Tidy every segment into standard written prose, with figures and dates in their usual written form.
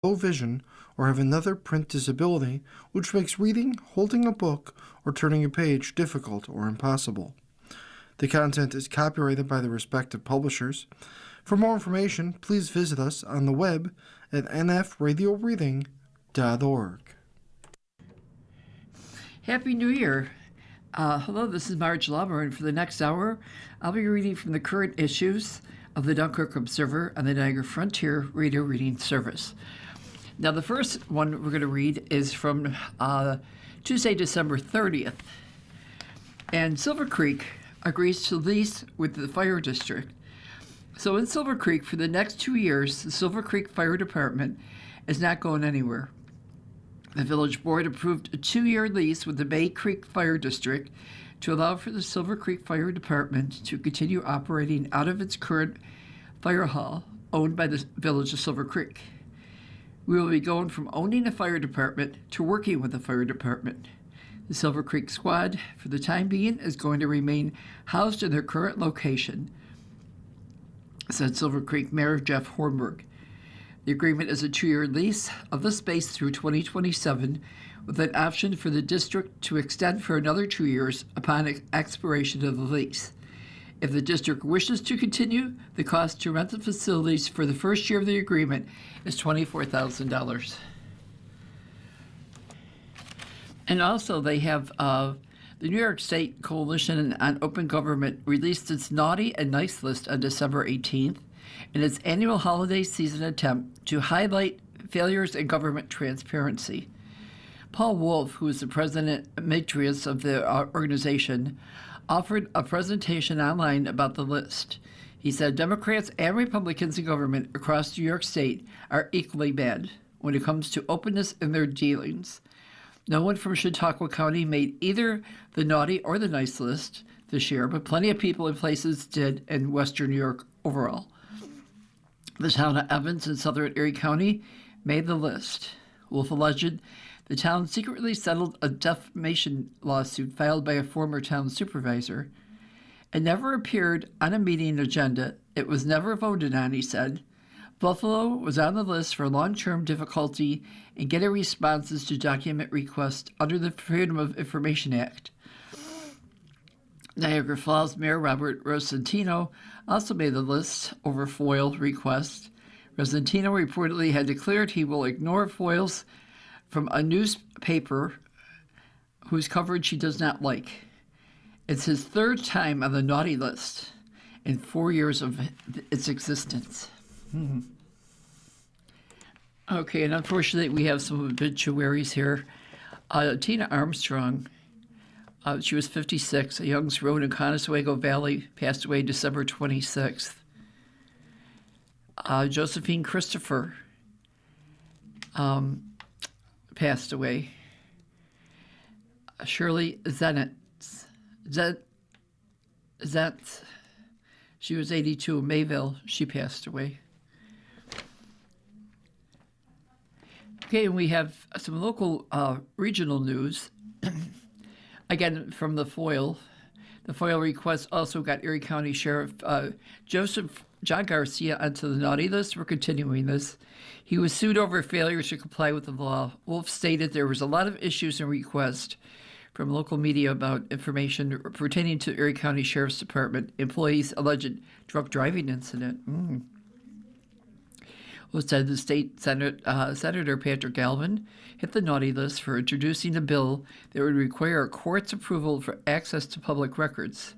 low vision, or have another print disability which makes reading, holding a book, or turning a page difficult or impossible. The content is copyrighted by the respective publishers. For more information, please visit us on the web at nfradioreading.org. Happy New Year. Hello, this is Marge Lauber, and for the next hour, I'll be reading from the current issues of the Dunkirk Observer and the Niagara Frontier Radio Reading Service. Now, the first one we're going to read is from Tuesday, December 30th. And Silver Creek agrees to lease with the fire district. So in Silver Creek, for the next 2 years, the Silver Creek Fire Department is not going anywhere. The village board approved a 2-year lease with the Bay Creek Fire District to allow for the Silver Creek Fire Department to continue operating out of its current fire hall owned by the village of Silver Creek. We will be going from owning a fire department to working with the fire department. The Silver Creek Squad, for the time being, is going to remain housed in their current location, said Silver Creek Mayor Jeff Hornberg. The agreement is a 2-year lease of the space through 2027, with an option for the district to extend for another 2 years upon expiration of the lease. If the district wishes to continue, the cost to rent the facilities for the first year of the agreement is $24,000. And also they have the New York State Coalition on Open Government released its Naughty and Nice list on December 18th in its annual holiday season attempt to highlight failures in government transparency. Paul Wolf, who is the president emeritus of the organization, offered a presentation online about the list. He said Democrats and Republicans in government across New York State are equally bad when it comes to openness in their dealings. No one from Chautauqua County made either the naughty or the nice list this year, but plenty of people in places did in Western New York overall. The town of Evans in southern Erie County made the list. Wolf alleged the town secretly settled a defamation lawsuit filed by a former town supervisor. It never appeared on a meeting agenda. It was never voted on, he said. Buffalo was on the list for long-term difficulty in getting responses to document requests under the Freedom of Information Act. Niagara Falls Mayor Robert Rosentino also made the list over FOIL requests. Rosentino reportedly had declared he will ignore FOILs from a newspaper whose coverage he does not like. It's his third time on the naughty list in 4 years of its existence. Okay, and unfortunately we have some obituaries here. Tina Armstrong, she was 56, a Youngs Road in Conestoga Valley, passed away December 26th. Josephine Christopher passed away. Shirley Zenitz, she was 82 in Mayville. She passed away. Okay, and we have some local regional news. Again, from the FOIL. The FOIL request also got Erie County Sheriff John Garcia onto the naughty list. We're continuing this. He was sued over failure to comply with the law. Wolf stated there was a lot of issues and requests from local media about information pertaining to Erie County Sheriff's Department employees' alleged drunk driving incident. Wolf said the state Senator Patrick Galvin hit the naughty list for introducing a bill that would require a court's approval for access to public records.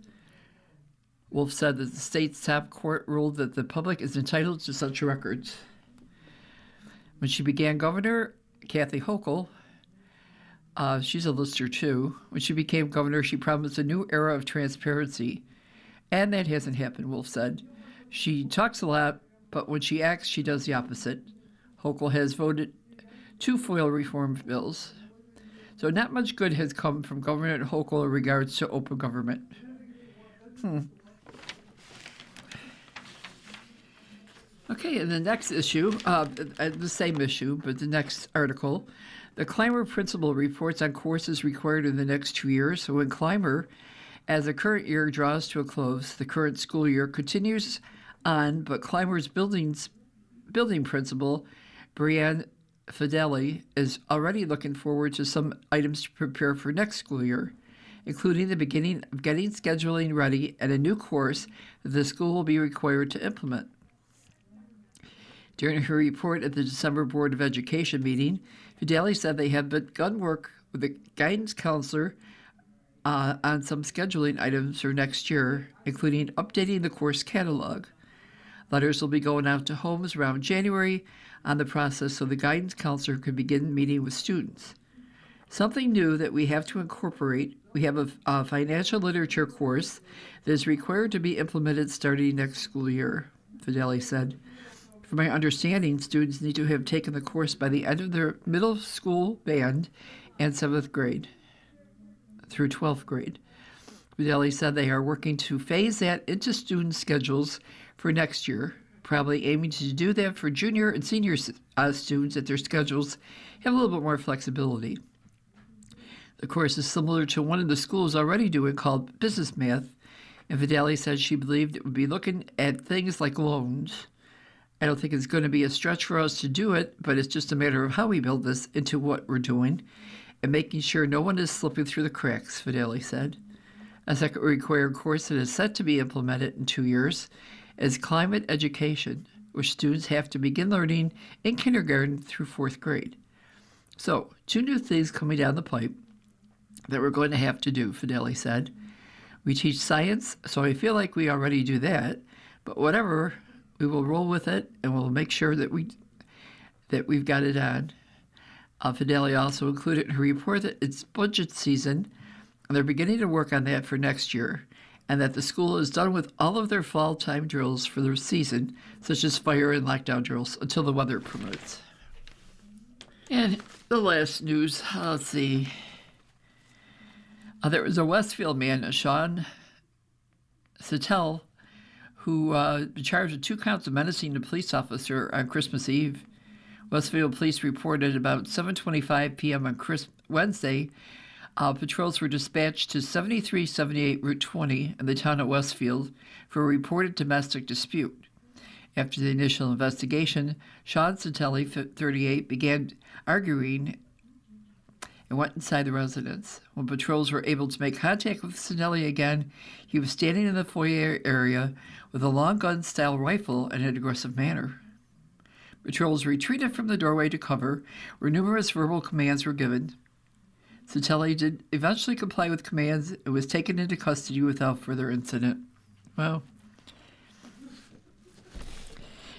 Wolf said that the state's top court ruled that the public is entitled to such records. When she began governor, Kathy Hochul, she's a lister too. When she became governor, she promised a new era of transparency. And that hasn't happened, Wolf said. She talks a lot, but when she acts, she does the opposite. Hochul has voted 2 FOIL reform bills. So not much good has come from Governor Hochul in regards to open government. Okay, in the next issue, the same issue, but the next article, the Climber principal reports on courses required in the next 2 years. So in Climber, as the current year draws to a close, the current school year continues on, but Climber's building principal Brianne Fideli is already looking forward to some items to prepare for next school year, including the beginning of getting scheduling ready and a new course that the school will be required to implement. During her report at the December Board of Education meeting, Fideli said they have begun work with the guidance counselor on some scheduling items for next year, including updating the course catalog. Letters will be going out to homes around January on the process so the guidance counselor can begin meeting with students. Something new that we have to incorporate, we have a financial literature course that is required to be implemented starting next school year, Fideli said. From my understanding, students need to have taken the course by the end of their middle school band and 7th grade through 12th grade. Fideli said they are working to phase that into student schedules for next year, probably aiming to do that for junior and senior students that their schedules have a little bit more flexibility. The course is similar to one of the schools already doing called Business Math, and Fideli said she believed it would be looking at things like loans. I don't think it's going to be a stretch for us to do it, but it's just a matter of how we build this into what we're doing and making sure no one is slipping through the cracks, Fideli said. A second required course that is set to be implemented in 2 years is climate education, which students have to begin learning in kindergarten through 4th grade. So, 2 new things coming down the pipe that we're going to have to do, Fideli said. We teach science, so I feel like we already do that, but whatever, we will roll with it, and we'll make sure that we've got it on. Fideli also included in her report that it's budget season, and they're beginning to work on that for next year, and that the school is done with all of their fall time drills for the season, such as fire and lockdown drills, until the weather permits. And the last news, let's see. There was a Westfield man, Sean Sattel, who was charged with 2 counts of menacing a police officer on Christmas Eve. Westfield police reported about 7:25 p.m. on Wednesday, patrols were dispatched to 7378 Route 20 in the town of Westfield for a reported domestic dispute. After the initial investigation, Sean Sattelli, 38, began arguing and went inside the residence. When patrols were able to make contact with Sinelli again, he was standing in the foyer area with a long gun-style rifle in an aggressive manner. Patrols retreated from the doorway to cover, where numerous verbal commands were given. Sinelli did eventually comply with commands and was taken into custody without further incident. Well,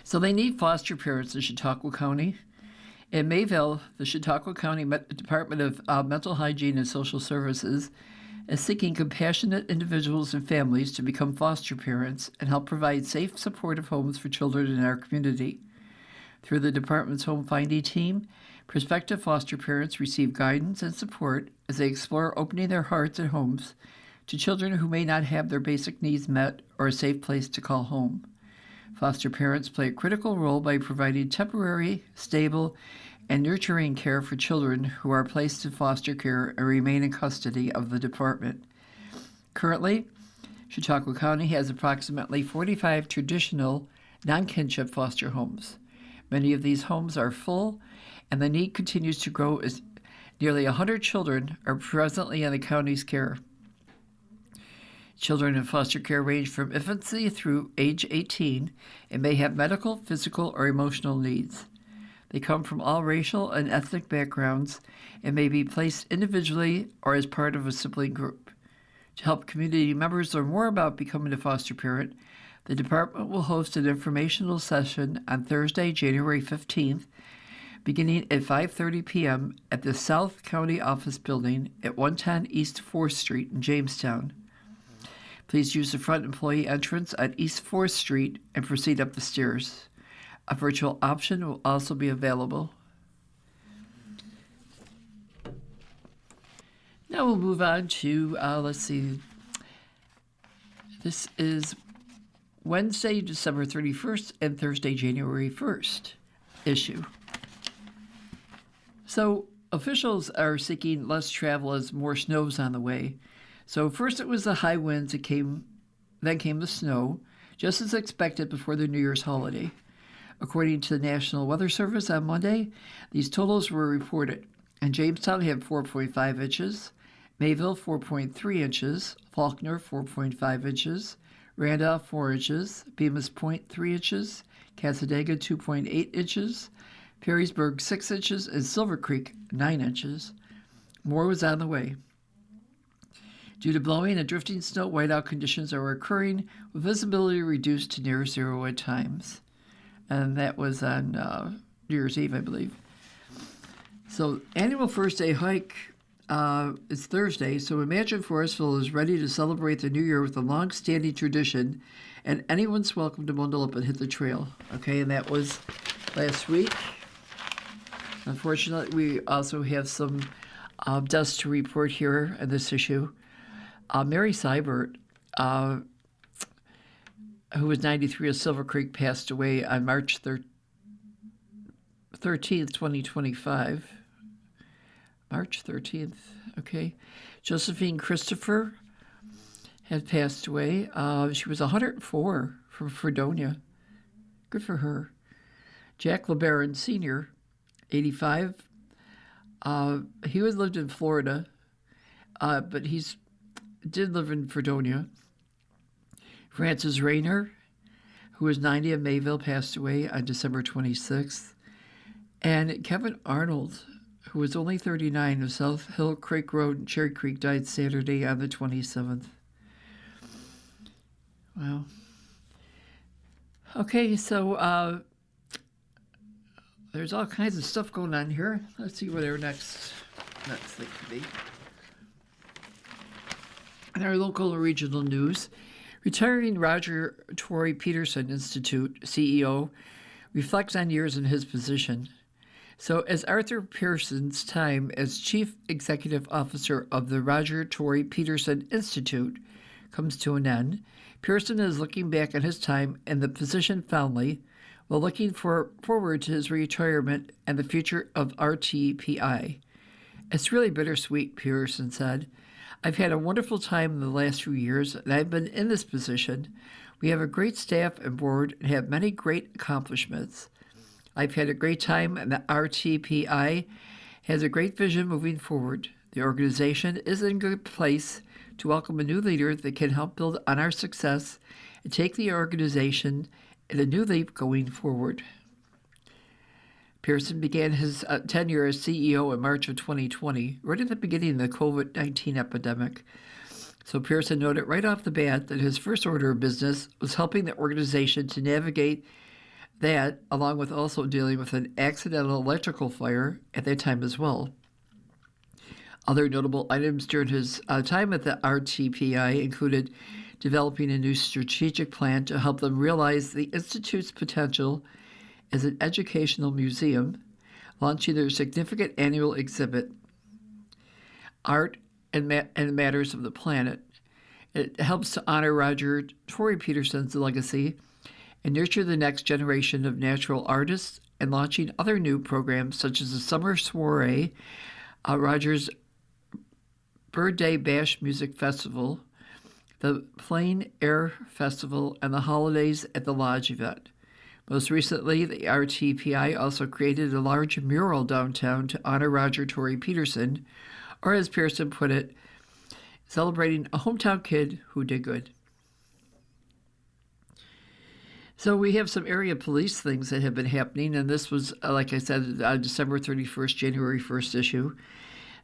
so they need foster parents in Chautauqua County. In Mayville, the Chautauqua County Department of Mental Hygiene and Social Services is seeking compassionate individuals and families to become foster parents and help provide safe, supportive homes for children in our community. Through the department's home finding team, prospective foster parents receive guidance and support as they explore opening their hearts and homes to children who may not have their basic needs met or a safe place to call home. Foster parents play a critical role by providing temporary, stable, and nurturing care for children who are placed in foster care and remain in custody of the department. Currently, Chautauqua County has approximately 45 traditional non-kinship foster homes. Many of these homes are full, and the need continues to grow as nearly 100 children are presently in the county's care. Children in foster care range from infancy through age 18 and may have medical, physical, or emotional needs. They come from all racial and ethnic backgrounds and may be placed individually or as part of a sibling group. To help community members learn more about becoming a foster parent, the department will host an informational session on Thursday, January 15th, beginning at 5:30 p.m. at the South County Office Building at 110 East 4th Street in Jamestown. Please use the front employee entrance at East 4th Street and proceed up the stairs. A virtual option will also be available. Now we'll move on to, let's see, this is Wednesday, December 31st and Thursday, January 1st issue. So officials are seeking less travel as more snow's on the way. So first it was the high winds then came the snow, just as expected before the New Year's holiday. According to the National Weather Service on Monday, these totals were reported. And Jamestown had 4.5 inches, Mayville 4.3 inches, Faulkner 4.5 inches, Randolph 4 inches, Bemis Point 3 inches, Cassadaga 2.8 inches, Perrysburg 6 inches, and Silver Creek 9 inches. More was on the way. Due to blowing and drifting snow, whiteout conditions are occurring, with visibility reduced to near zero at times. And that was on New Year's Eve, I believe. So, annual first day hike is Thursday, so Imagine Forestville is ready to celebrate the new year with a long-standing tradition, and anyone's welcome to bundle up and hit the trail. Okay, and that was last week. Unfortunately, we also have some deaths to report here in this issue. Mary Seibert, who was 93 of Silver Creek, passed away on March 13th, 2025. March 13th, okay. Josephine Christopher had passed away. She was 104 from Fredonia. Good for her. Jack LeBaron Sr., 85. He lived in Florida, but did live in Fredonia. Francis Rayner, who was 90 of Mayville, passed away on December 26th. And Kevin Arnold, who was only 39 of South Hill Creek Road in Cherry Creek, died Saturday on the 27th. Wow. Okay, so there's all kinds of stuff going on here. Let's see what our next thing could be. In our local and regional news, retiring Roger Tory Peterson Institute CEO reflects on years in his position. So as Arthur Pearson's time as Chief Executive Officer of the Roger Tory Peterson Institute comes to an end, Pearson is looking back on his time in the position fondly while looking forward to his retirement and the future of RTPI. It's really bittersweet, Pearson said. I've had a wonderful time in the last few years, and I've been in this position. We have a great staff and board and have many great accomplishments. I've had a great time, and the RTPI has a great vision moving forward. The organization is in a good place to welcome a new leader that can help build on our success and take the organization in a new leap going forward. Pearson began his tenure as CEO in March of 2020, right at the beginning of the COVID-19 epidemic. So Pearson noted right off the bat that his first order of business was helping the organization to navigate that, along with also dealing with an accidental electrical fire at that time as well. Other notable items during his time at the RTPI included developing a new strategic plan to help them realize the Institute's potential as an educational museum, launching their significant annual exhibit, Art and Matters of the Planet. It helps to honor Roger Tory Peterson's legacy and nurture the next generation of natural artists, and launching other new programs such as the Summer Soiree, Roger's Bird Day Bash Music Festival, the Plain Air Festival, and the Holidays at the Lodge event. Most recently, the RTPI also created a large mural downtown to honor Roger Tory Peterson, or as Pearson put it, celebrating a hometown kid who did good. So we have some area police things that have been happening, and this was, like I said, December 31st, January 1st issue.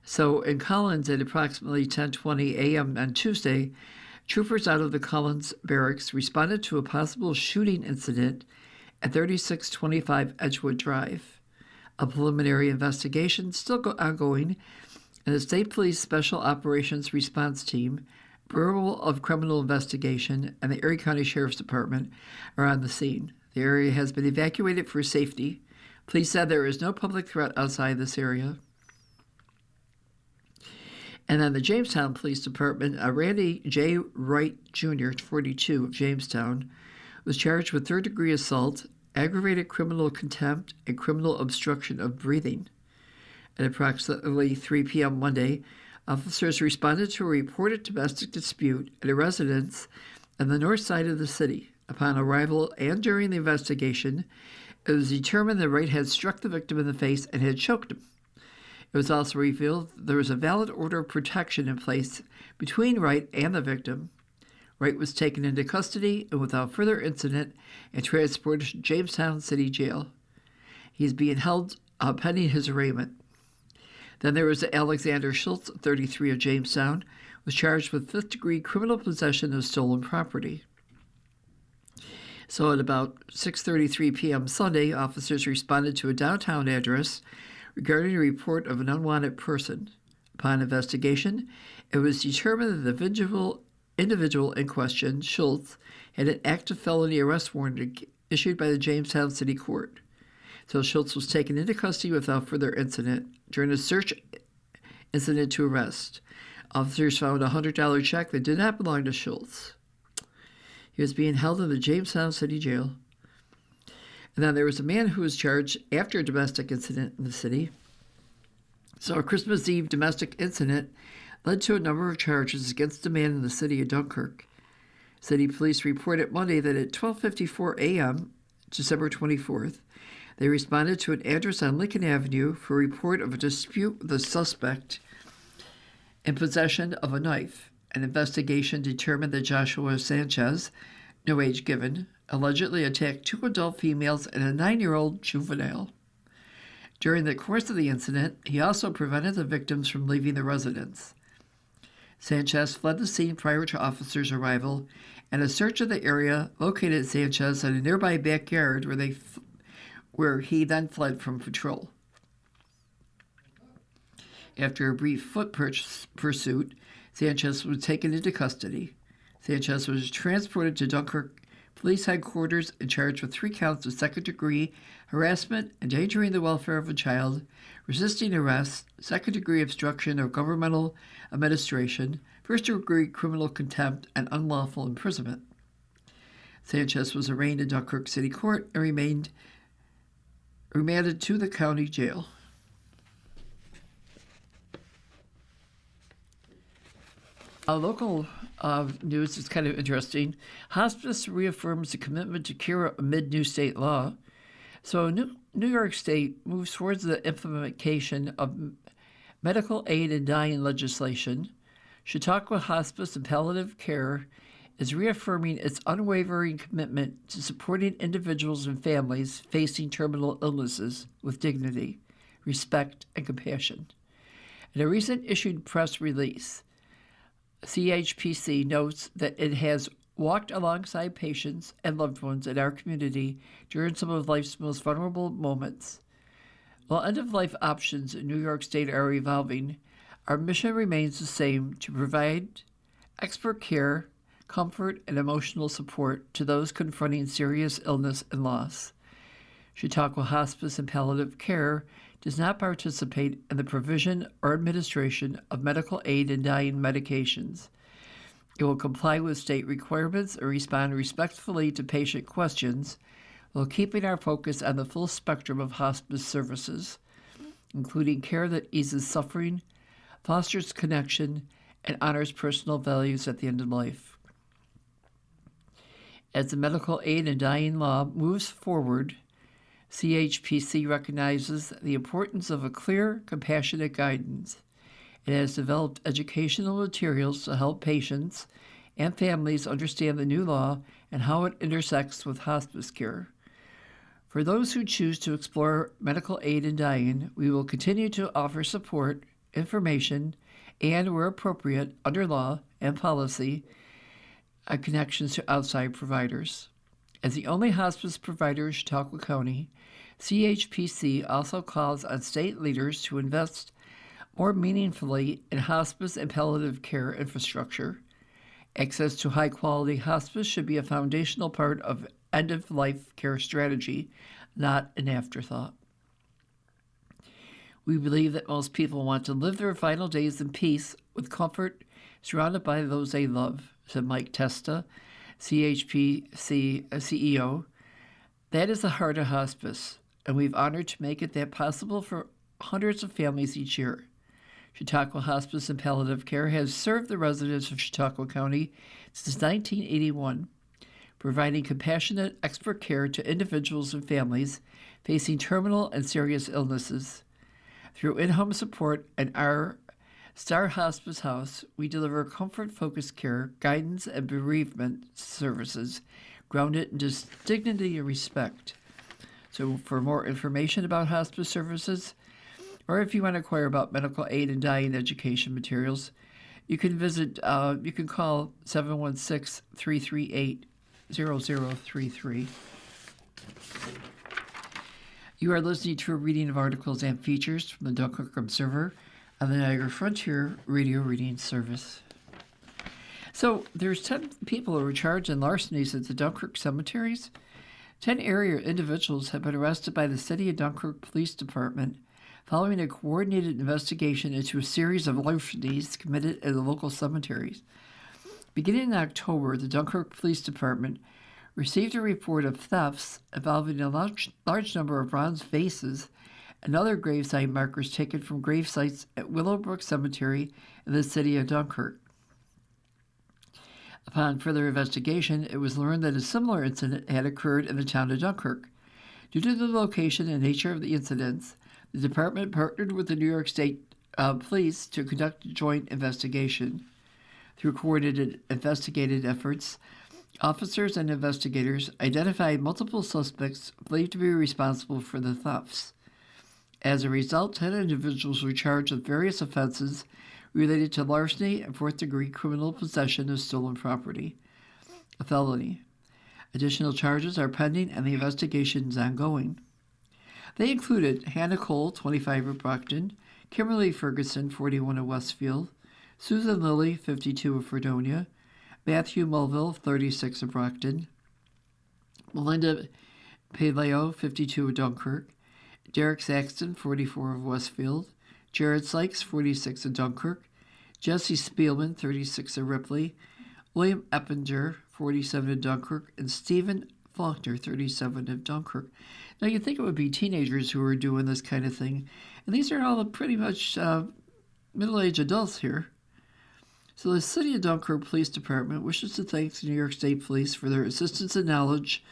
So in Collins at approximately 10:20 a.m. on Tuesday, troopers out of the Collins barracks responded to a possible shooting incident at 3625 Edgewood Drive. A preliminary investigation still ongoing, and the State Police Special Operations Response Team, Bureau of Criminal Investigation, and the Erie County Sheriff's Department are on the scene. The area has been evacuated for safety. Police said there is no public threat outside this area. And then the Jamestown Police Department, Randy J. Wright Jr., 42, of Jamestown, was charged with third-degree assault, aggravated criminal contempt, and criminal obstruction of breathing. At approximately 3 p.m. Monday, officers responded to a reported domestic dispute at a residence on the north side of the city. Upon arrival and during the investigation, It was determined that Wright had struck the victim in the face and had choked him. It was also revealed that there was a valid order of protection in place between Wright and the victim. Wright was taken into custody and without further incident and transported to Jamestown City Jail. He's being held pending his arraignment. Then there was Alexander Schultz, 33 of Jamestown, was charged with fifth-degree criminal possession of stolen property. So at about 6:33 p.m. Sunday, officers responded to a downtown address regarding a report of an unwanted person. Upon investigation, it was determined that the individual in question, Schultz, had an active felony arrest warrant issued by the Jamestown City Court. So Schultz was taken into custody without further incident during a search incident to arrest. Officers found a $100 check that did not belong to Schultz. He was being held in the Jamestown City Jail. And then there was a man who was charged after a domestic incident in the city. So a Christmas Eve domestic incident led to a number of charges against a man in the city of Dunkirk. City police reported Monday that at 12:54 a.m., December 24th, they responded to an address on Lincoln Avenue for a report of a dispute with the suspect in possession of a knife. An investigation determined that Joshua Sanchez, no age given, allegedly attacked 2 adult females and a 9-year-old juvenile. During the course of the incident, he also prevented the victims from leaving the residence. Sanchez fled the scene prior to officers' arrival, and a search of the area located Sanchez in a nearby backyard where he then fled from patrol. After a brief foot pursuit, Sanchez was taken into custody. Sanchez was transported to Dunkirk Police Headquarters and charged with 3 counts of second-degree harassment, endangering the welfare of a child, resisting arrest, second-degree obstruction of governmental administration, first-degree criminal contempt, and unlawful imprisonment. Sanchez was arraigned in Dunkirk City Court and remanded to the county jail. Local news is kind of interesting. Hospice reaffirms the commitment to care amid new state law. So New York State moves towards the implementation of medical aid in dying legislation. Chautauqua Hospice and Palliative Care is reaffirming its unwavering commitment to supporting individuals and families facing terminal illnesses with dignity, respect, and compassion. In a recent issued press release, CHPC notes that it has walked alongside patients and loved ones in our community during some of life's most vulnerable moments. While end-of-life options in New York State are evolving, our mission remains the same: to provide expert care, comfort, and emotional support to those confronting serious illness and loss. Chautauqua Hospice and Palliative Care does not participate in the provision or administration of medical aid in dying medications. It will comply with state requirements and respond respectfully to patient questions while keeping our focus on the full spectrum of hospice services, including care that eases suffering, fosters connection, and honors personal values at the end of life. As the medical aid in dying law moves forward, CHPC recognizes the importance of a clear, compassionate guidance. It has developed educational materials to help patients and families understand the new law and how it intersects with hospice care. For those who choose to explore medical aid in dying, we will continue to offer support, information, and, where appropriate, under law and policy, connections to outside providers. As the only hospice provider in Chautauqua County, CHPC also calls on state leaders to invest more meaningfully in hospice and palliative care infrastructure. Access to high-quality hospice should be a foundational part of end-of-life care strategy, not an afterthought. We believe that most people want to live their final days in peace with comfort, surrounded by those they love, said Mike Testa, CHPC CEO. That is the heart of hospice, and we've honored to make it that possible for hundreds of families each year. Chautauqua Hospice and Palliative Care has served the residents of Chautauqua County since 1981. providing compassionate, expert care to individuals and families facing terminal and serious illnesses. Through in-home support and our Star Hospice House, we deliver comfort-focused care, guidance, and bereavement services grounded in just dignity and respect. So for more information about hospice services, or if you want to inquire about medical aid and dying education materials, you can call 716-338-0033. You are listening to a reading of articles and features from the Dunkirk Observer on the Niagara Frontier Radio Reading Service. So there's 10 people who were charged in larcenies at the Dunkirk cemeteries. 10 area individuals have been arrested by the City of Dunkirk Police Department following a coordinated investigation into a series of larcenies committed at the local cemeteries. Beginning in October, the Dunkirk Police Department received a report of thefts involving a large number of bronze vases and other gravesite markers taken from grave sites at Willowbrook Cemetery in the city of Dunkirk. Upon further investigation, it was learned that a similar incident had occurred in the town of Dunkirk. Due to the location and nature of the incidents, the department partnered with the New York State Police to conduct a joint investigation. Through coordinated investigative efforts, officers and investigators identified multiple suspects believed to be responsible for the thefts. As a result, 10 individuals were charged with various offenses related to larceny and fourth-degree criminal possession of stolen property, a felony. Additional charges are pending and the investigation is ongoing. They included Hannah Cole, 25 of Brockton, Kimberly Ferguson, 41 of Westfield, Susan Lilly, 52 of Fredonia, Matthew Mulville, 36 of Brockton, Melinda Paleo, 52 of Dunkirk, Derek Saxton, 44 of Westfield, Jared Sykes, 46 of Dunkirk, Jesse Spielman, 36 of Ripley, William Eppinger, 47 of Dunkirk, and Stephen Faulkner, 37 of Dunkirk. Now, you'd think it would be teenagers who are doing this kind of thing, and these are all pretty much middle-aged adults here. So the City of Dunkirk Police Department wishes to thank the New York State Police for their assistance and knowledge,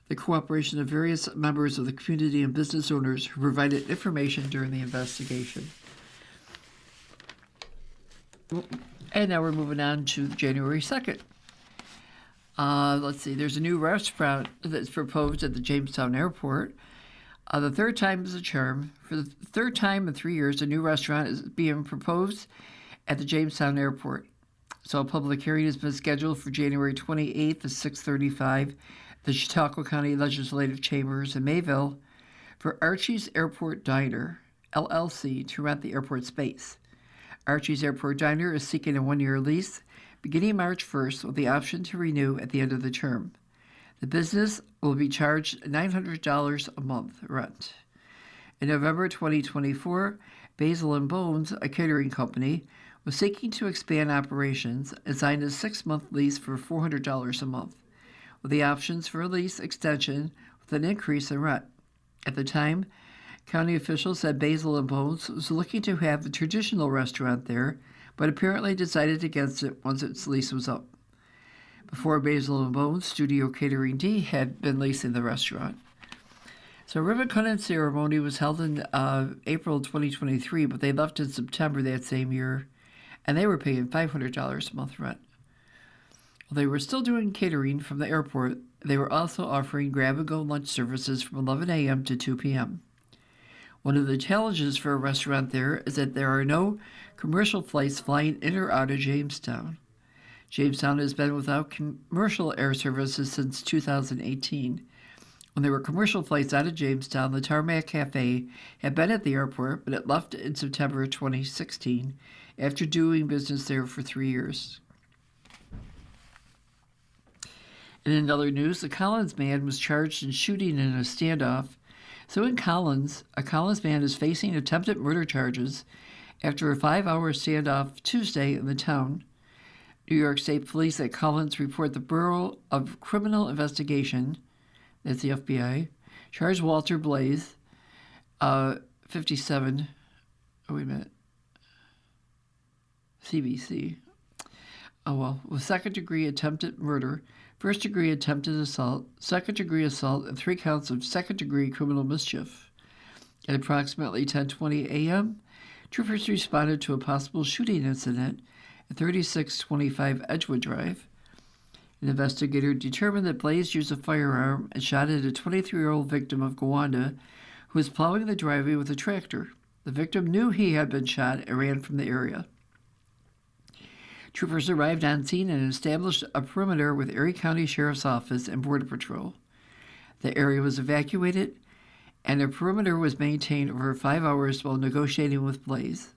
the cooperation of various members of the community and business owners who provided information during the investigation. And now we're moving on to January 2nd. Let's see, there's a new restaurant that's proposed at the Jamestown Airport. The third time is a charm. For the third time in 3 years, a new restaurant is being proposed at the Jamestown Airport. So a public hearing has been scheduled for January 28th at 6:35 the Chautauqua County Legislative Chambers in Mayville for Archie's Airport Diner, LLC, to rent the airport space. Archie's Airport Diner is seeking a 1-year lease beginning March 1st with the option to renew at the end of the term. The business will be charged $900 a month rent. In November 2024, Basil and Bones, a catering company, was seeking to expand operations and signed a 6-month lease for $400 a month, with the options for a lease extension with an increase in rent. At the time, county officials said Basil and Bones was looking to have the traditional restaurant there, but apparently decided against it once its lease was up. Before Basil and Bones, Studio Catering D had been leasing the restaurant. So a ribbon-cutting ceremony was held in April 2023, but they left in September that same year, and they were paying $500 a month rent. While they were still doing catering from the airport, they were also offering grab-and-go lunch services from 11 a.m. to 2 p.m. One of the challenges for a restaurant there is that there are no commercial flights flying in or out of Jamestown. Jamestown has been without commercial air services since 2018. When there were commercial flights out of Jamestown, the Tarmac Cafe had been at the airport, but it left in September 2016 after doing business there for 3 years. In other news, the Collins man was charged in shooting in a standoff. So in Collins, a Collins man is facing attempted murder charges after a 5-hour standoff Tuesday in the town. New York State Police at Collins report the Bureau of Criminal Investigation, that's the FBI, charged Walter Blaze, 57, CBC, with second-degree attempted murder first-degree attempted assault, second-degree assault, and 3 counts of second-degree criminal mischief. At approximately 10:20 a.m., troopers responded to a possible shooting incident at 3625 Edgewood Drive. An investigator determined that Blaze used a firearm and shot at a 23-year-old victim of Gowanda who was plowing the driveway with a tractor. The victim knew he had been shot and ran from the area. Troopers arrived on scene and established a perimeter with Erie County Sheriff's Office and Border Patrol. The area was evacuated, and the perimeter was maintained over 5 hours while negotiating with Blaze.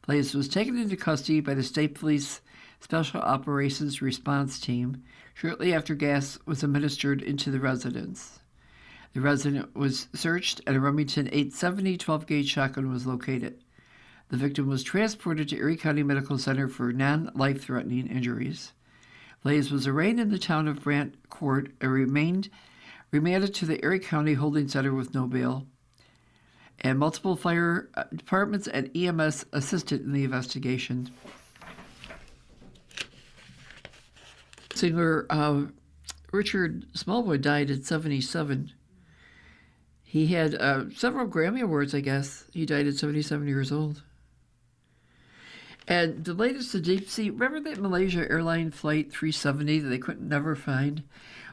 Blaze was taken into custody by the State Police Special Operations Response Team shortly after gas was administered into the residence. The resident was searched, and a Remington 870 12-gauge shotgun was located. The victim was transported to Erie County Medical Center for non-life-threatening injuries. Blaze was arraigned in the town of Brant Court and remanded to the Erie County Holding Center with no bail. And multiple fire departments and EMS assisted in the investigation. Singer Richard Smallwood died at 77. He had several Grammy Awards, I guess. He died at 77 years old. And the latest, the deep sea, remember that Malaysia Airline Flight 370 that they couldn't never find?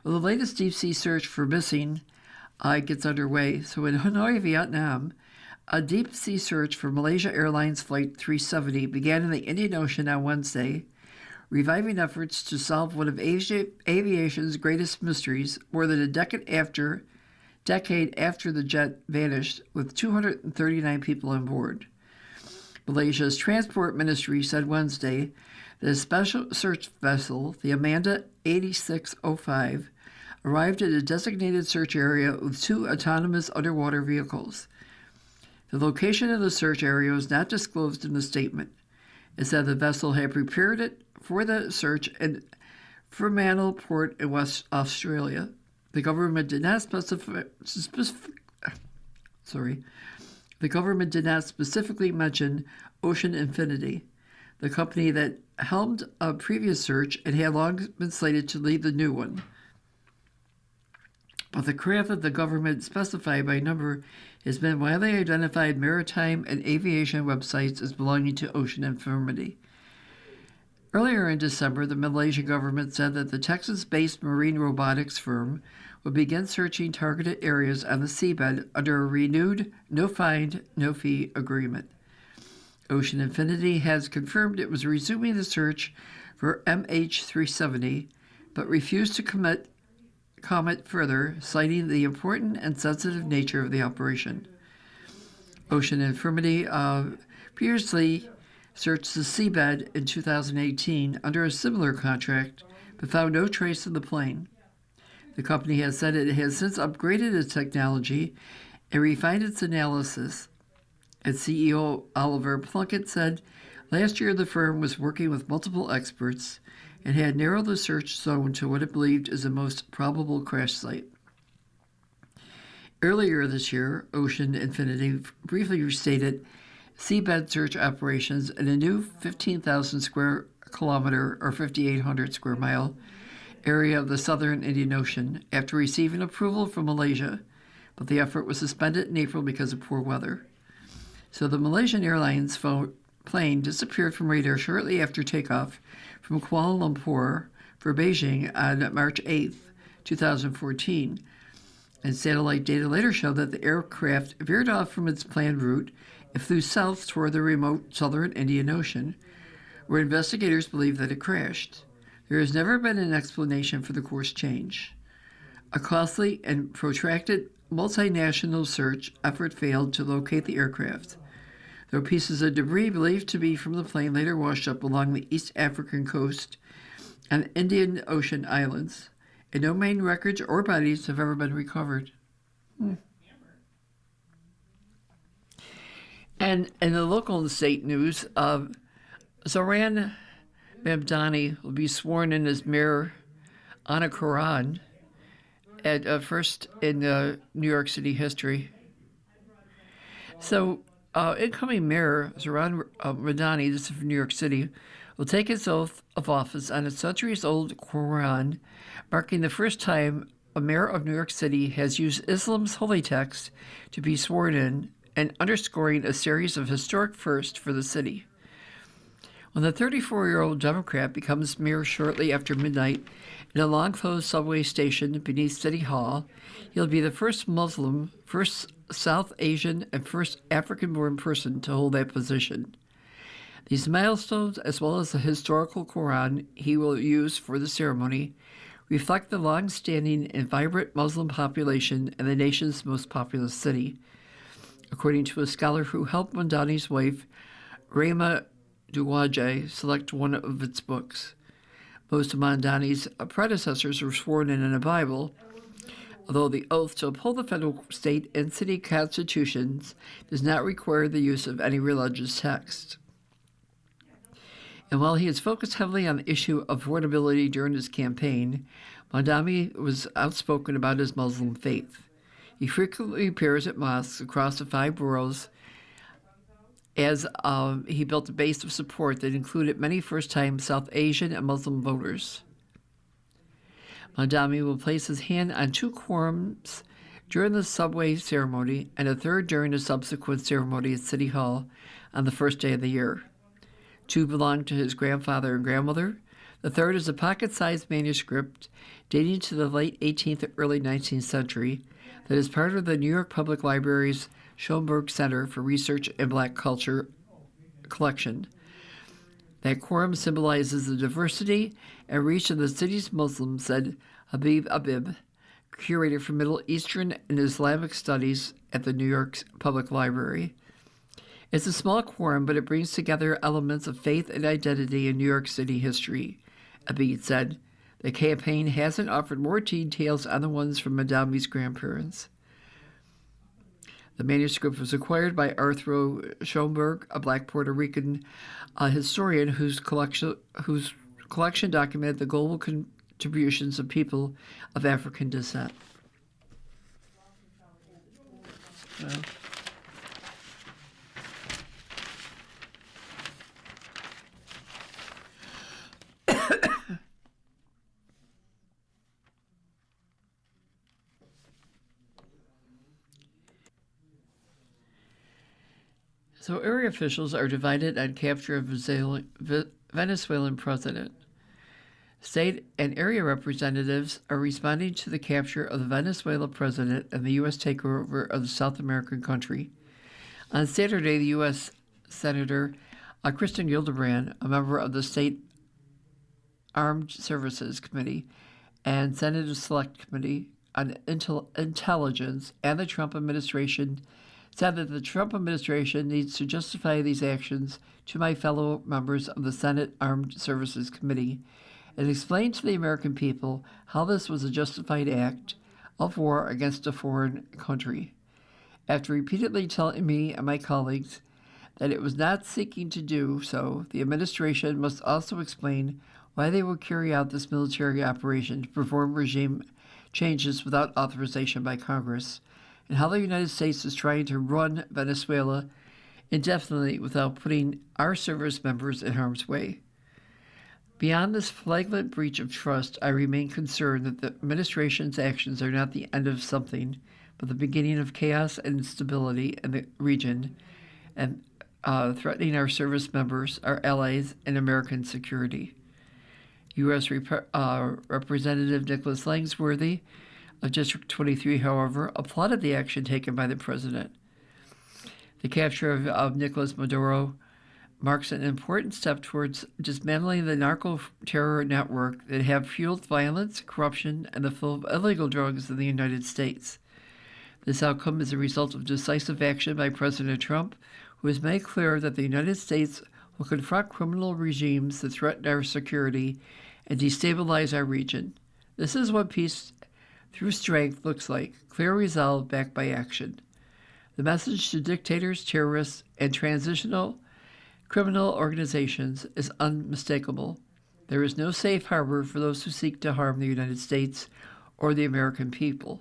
Well, the latest deep sea search for missing gets underway. So in Hanoi, Vietnam, a deep sea search for Malaysia Airlines Flight 370 began in the Indian Ocean on Wednesday, reviving efforts to solve one of aviation's greatest mysteries more than a decade after the jet vanished with 239 people on board. Malaysia's Transport Ministry said Wednesday that a special search vessel, the Amanda 8605, arrived at a designated search area with 2 autonomous underwater vehicles. The location of the search area was not disclosed in the statement. It said the vessel had prepared it for the search in Fremantle Port in West Australia. The government did not specifically mention Ocean Infinity, the company that helmed a previous search and had long been slated to lead the new one. But the craft that the government specified by number has been widely identified maritime and aviation websites as belonging to Ocean Infinity. Earlier in December, the Malaysian government said that the Texas-based marine robotics firm would begin searching targeted areas on the seabed under a renewed no-find, no-fee agreement. Ocean Infinity has confirmed it was resuming the search for MH370, but refused to comment further, citing the important and sensitive nature of the operation. Ocean Infinity previously searched the seabed in 2018 under a similar contract, but found no trace of the plane. The company has said it has since upgraded its technology and refined its analysis. Its CEO Oliver Plunkett said last year the firm was working with multiple experts and had narrowed the search zone to what it believed is the most probable crash site. Earlier this year, Ocean Infinity briefly restated seabed search operations in a new 15,000 square kilometer or 5,800 square mile area of the southern Indian Ocean after receiving approval from Malaysia, but the effort was suspended in April because of poor weather. So the Malaysian Airlines plane disappeared from radar shortly after takeoff from Kuala Lumpur for Beijing on March 8, 2014, and satellite data later showed that the aircraft veered off from its planned route and flew south toward the remote southern Indian Ocean, where investigators believe that it crashed. There has never been an explanation for the course change. A costly and protracted multinational search effort failed to locate the aircraft, though pieces of debris believed to be from the plane later washed up along the East African coast and Indian Ocean islands, and no main wreckage or bodies have ever been recovered. And in the local and state news, Zoran Mamdani will be sworn in as mayor on a Quran at first in New York City history. So, incoming mayor Zoran Mamdani, this is from New York City, will take his oath of office on a centuries-old Quran, marking the first time a mayor of New York City has used Islam's holy text to be sworn in and underscoring a series of historic firsts for the city. When the 34-year-old Democrat becomes mayor shortly after midnight in a long-closed subway station beneath City Hall, he'll be the first Muslim, first South Asian, and first African-born person to hold that position. These milestones, as well as the historical Quran he will use for the ceremony, reflect the long-standing and vibrant Muslim population in the nation's most populous city, according to a scholar who helped Mamdani's wife, Rema Duwaje, select one of its books. Most of Mamdani's predecessors were sworn in a Bible, although the oath to uphold the federal, state, and city constitutions does not require the use of any religious text. And while he has focused heavily on the issue of affordability during his campaign, Mamdani was outspoken about his Muslim faith. He frequently appears at mosques across the 5 boroughs as he built a base of support that included many first-time South Asian and Muslim voters. Mamdani will place his hand on 2 Qurans during the subway ceremony and a third during the subsequent ceremony at City Hall on the first day of the year. 2 belong to his grandfather and grandmother. The third is a pocket-sized manuscript dating to the late 18th and early 19th century that is part of the New York Public Library's Schomburg Center for Research in Black Culture collection. That quorum symbolizes the diversity and reach of the city's Muslims, said Habib Abib, curator for Middle Eastern and Islamic Studies at the New York Public Library. It's a small quorum, but it brings together elements of faith and identity in New York City history, Abid said. The campaign hasn't offered more details on the ones from Mamdani's grandparents. The manuscript was acquired by Arthur Schomburg, a black Puerto Rican historian whose collection documented the global contributions of people of African descent. Well. So area officials are divided on capture of Venezuelan president. State and area representatives are responding to the capture of the Venezuelan president and the U.S. takeover of the South American country. On Saturday, the U.S. Senator Kristen Gillibrand, a member of the State Armed Services Committee and Senate Select Committee on Intelligence, and the Trump administration said that the Trump administration needs to justify these actions to my fellow members of the Senate Armed Services Committee and explain to the American people how this was a justified act of war against a foreign country. After repeatedly telling me and my colleagues that it was not seeking to do so, the administration must also explain why they will carry out this military operation to perform regime changes without authorization by Congress, and how the United States is trying to run Venezuela indefinitely without putting our service members in harm's way. Beyond this flagrant breach of trust, I remain concerned that the administration's actions are not the end of something, but the beginning of chaos and instability in the region, and threatening our service members, our allies, and American security. U.S. Representative Nicholas Langsworthy of District 23, however, applauded the action taken by the president. The capture of Nicolas Maduro marks an important step towards dismantling the narco-terror network that have fueled violence, corruption, and the flow of illegal drugs in the United States. This outcome is a result of decisive action by President Trump, who has made clear that the United States will confront criminal regimes that threaten our security and destabilize our region. This is what peace through strength looks like, clear resolve backed by action. The message to dictators, terrorists, and transitional criminal organizations is unmistakable. There is no safe harbor for those who seek to harm the United States or the American people.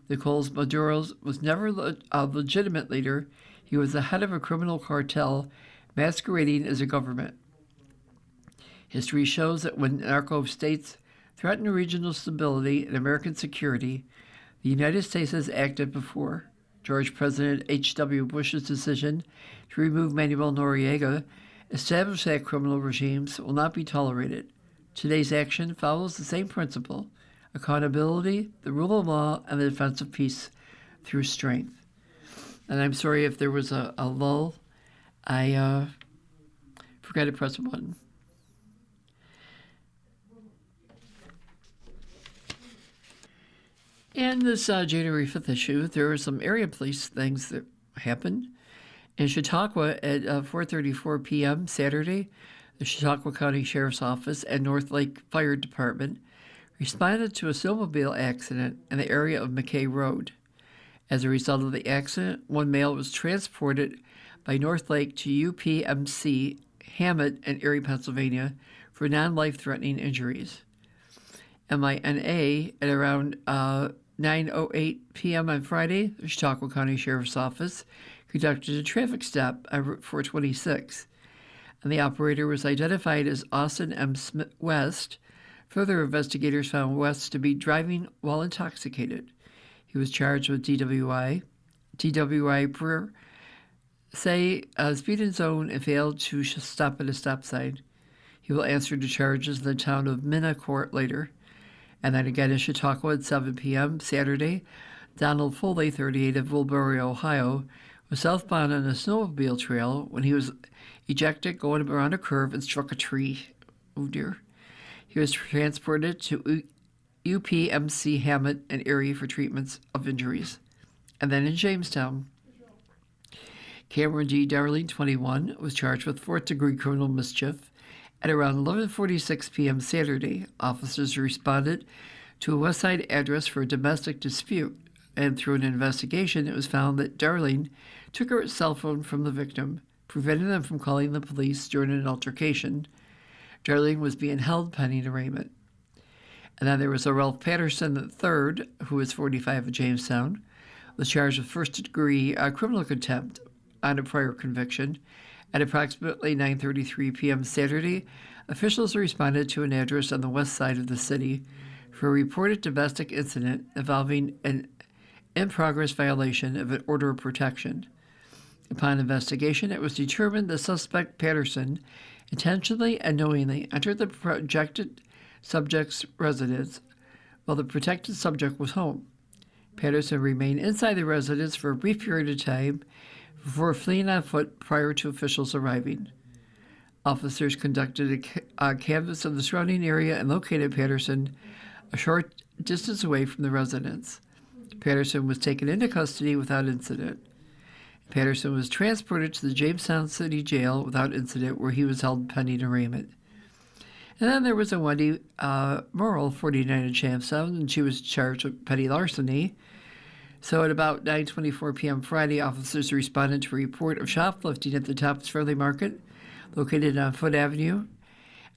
Nicolas Maduro was never a legitimate leader. He was the head of a criminal cartel masquerading as a government. History shows that when narco states threaten regional stability and American security, the United States has acted before. George President H.W. Bush's decision to remove Manuel Noriega established that criminal regimes will not be tolerated. Today's action follows the same principle: accountability, the rule of law, and the defense of peace through strength. And I'm sorry if there was a lull. I forgot to press a button. In this January 5th issue, there are some area police things that happened. In Chautauqua at 4:34 p.m. Saturday, the Chautauqua County Sheriff's Office and North Lake Fire Department responded to a snowmobile accident in the area of McKay Road. As a result of the accident, one male was transported by North Lake to UPMC Hammett in Erie, Pennsylvania for non-life-threatening injuries. MINA at around 9:08 p.m. on Friday, the Chautauqua County Sheriff's Office conducted a traffic stop on Route 426, and the operator was identified as Austin M. Smith West. Further investigators found West to be driving while intoxicated. He was charged with DWI. DWI per say speed in zone and failed to stop at a stop sign. He will answer to charges in the town of Minna Court later. And then again in Chautauqua at 7 p.m. Saturday, Donald Foley, 38 of Woolbury, Ohio, was southbound on a snowmobile trail when he was ejected going around a curve and struck a tree. Oh dear. He was transported to UPMC Hammett and Erie for treatments of injuries. And then in Jamestown, Cameron D. Darling, 21, was charged with fourth-degree criminal mischief. At around 11:46 p.m. Saturday, officers responded to a West Side address for a domestic dispute, and through an investigation, it was found that Darling took her cell phone from the victim, preventing them from calling the police during an altercation. Darling was being held pending arraignment. And then there was a Ralph Patterson III, who was 45 of Jamestown, was charged with first-degree criminal contempt on a prior conviction. At approximately 9:33 p.m. Saturday, officials responded to an address on the west side of the city for a reported domestic incident involving an in-progress violation of an order of protection. Upon investigation, it was determined the suspect, Patterson, intentionally and knowingly entered the projected subject's residence while the protected subject was home. Patterson remained inside the residence for a brief period of time before fleeing on foot prior to officials arriving. Officers conducted a canvass of the surrounding area and located Patterson a short distance away from the residence. Patterson was taken into custody without incident. Patterson was transported to the Jamestown City Jail without incident, where he was held pending arraignment. And then there was a Wendy Merle, 49 in Jamestown, and she was charged with petty larceny. So at about 9:24 p.m. Friday, officers responded to a report of shoplifting at the Tops Fairley Market, located on Foote Avenue.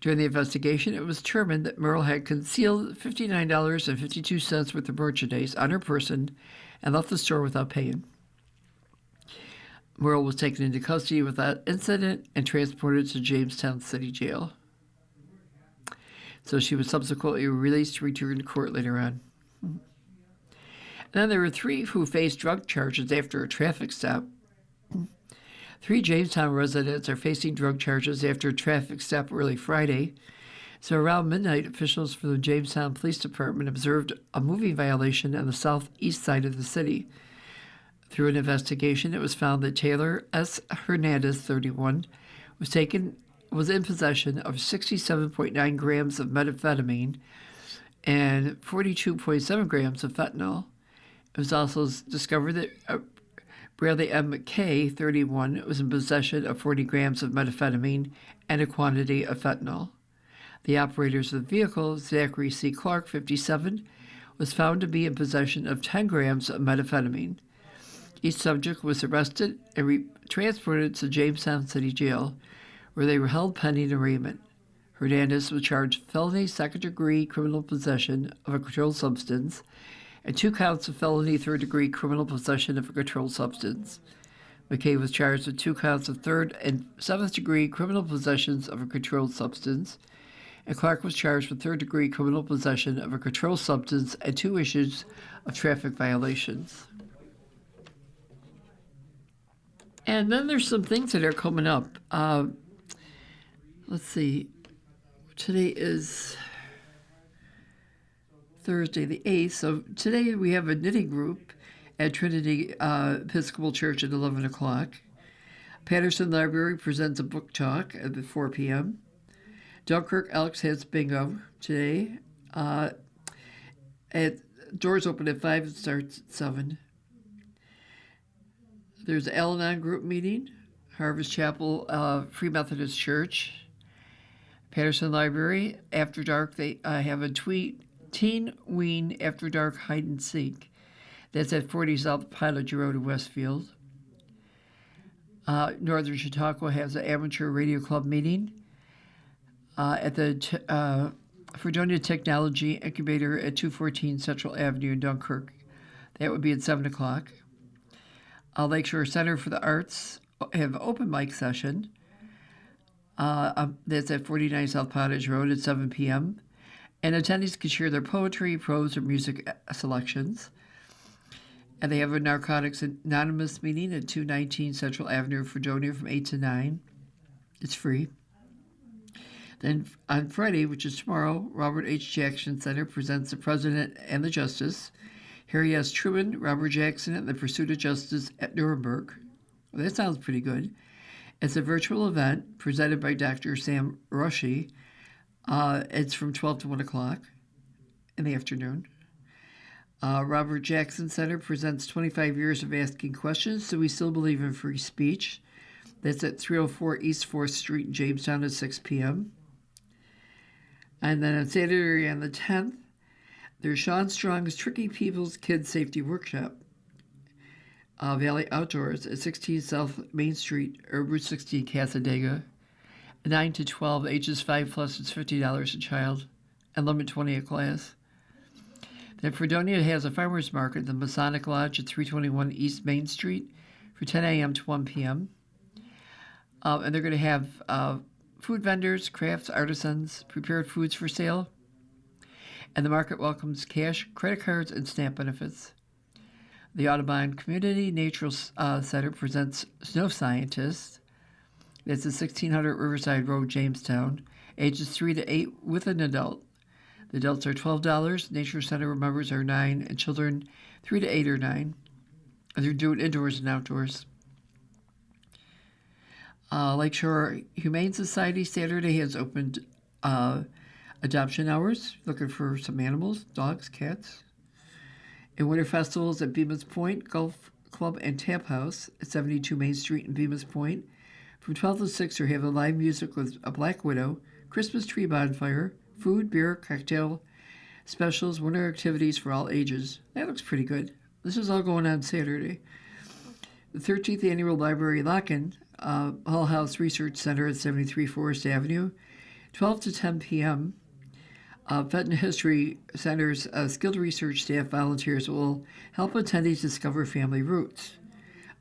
During the investigation, it was determined that Merle had concealed $59.52 worth of merchandise on her person and left the store without paying. Merle was taken into custody without incident and transported to Jamestown City Jail. So she was subsequently released to return to court later on. Then there were three who faced drug charges after a traffic stop. 3 Jamestown residents are facing drug charges after a traffic stop early Friday. So around midnight, officials from the Jamestown Police Department observed a moving violation on the southeast side of the city. Through an investigation, it was found that Taylor S. Hernandez, 31, was in possession of 67.9 grams of methamphetamine and 42.7 grams of fentanyl. It was also discovered that Bradley M. McKay, 31, was in possession of 40 grams of methamphetamine and a quantity of fentanyl. The operators of the vehicle, Zachary C. Clark, 57, was found to be in possession of 10 grams of methamphetamine. Each subject was arrested and transported to Jamestown City Jail, where they were held pending arraignment. Hernandez was charged with felony second-degree criminal possession of a controlled substance and 2 counts of felony third-degree criminal possession of a controlled substance. McKay was charged with 2 counts of third and seventh-degree criminal possessions of a controlled substance. and Clark was charged with third-degree criminal possession of a controlled substance and 2 issues of traffic violations. And then there's some things that are coming up. Let's see. Today is Thursday the 8th. So today we have a knitting group at Trinity Episcopal Church at 11 o'clock. Patterson Library presents a book talk at 4 p.m. Dunkirk Elks has bingo today. Doors open at 5 and starts at 7. There's an Al-Anon group meeting, Harvest Chapel, Free Methodist Church. Patterson Library, after dark, they have a teen ween after dark hide and seek. That's at 40 South Pilot Road in Westfield. Northern Chautauqua has an amateur radio club meeting at the Fredonia Technology Incubator at 214 Central Avenue in Dunkirk. That would be at 7 o'clock. Lakeshore Center for the Arts have an open mic session. That's at 49 South Pottage Road at 7 p.m. And attendees can share their poetry, prose, or music selections. And they have a Narcotics Anonymous meeting at 219 Central Avenue, Fredonia from 8 to 9. It's free. Then on Friday, which is tomorrow, Robert H. Jackson Center presents The President and the Justice. Harry S. Truman, Robert Jackson, and the Pursuit of Justice at Nuremberg. Well, that sounds pretty good. It's a virtual event presented by Dr. Sam Rushy. It's from 12 to 1 o'clock in the afternoon. Robert Jackson Center presents 25 years of asking questions, so we still believe in free speech. That's at 304 East 4th Street in Jamestown at 6 p.m. And then on Saturday on the 10th, there's Sean Strong's Tricky People's Kids Safety Workshop. Valley Outdoors at 16 South Main Street, or Route 16, Cassadaga. 9 to 12, ages 5 plus, it's $50 a child, and limit 20 a class. Then Fredonia has a farmer's market at the Masonic Lodge at 321 East Main Street for 10 a.m. to 1 p.m. And they're going to have food vendors, crafts, artisans, prepared foods for sale. And the market welcomes cash, credit cards, and SNAP benefits. The Audubon Community Natural Center presents Snow Scientist. That's at 1600 Riverside Road, Jamestown, ages 3 to 8 with an adult. The adults are $12. Nature Center members are 9, and children 3 to 8 are 9. They're doing indoors and outdoors. Lakeshore Humane Society Saturday has opened adoption hours, looking for some animals, dogs, cats. And winter festivals at Bemis Point Golf Club and Tap House at 72 Main Street in Bemis Point. From 12 to 6, they have a live music with a Black Widow, Christmas tree bonfire, food, beer, cocktail specials, winter activities for all ages. That looks pretty good. This is all going on Saturday. The 13th Annual Library Lock-In, Hull House Research Center at 73 Forest Avenue, 12 to 10 p.m. Fenton History Center's skilled research staff volunteers will help attendees discover family roots.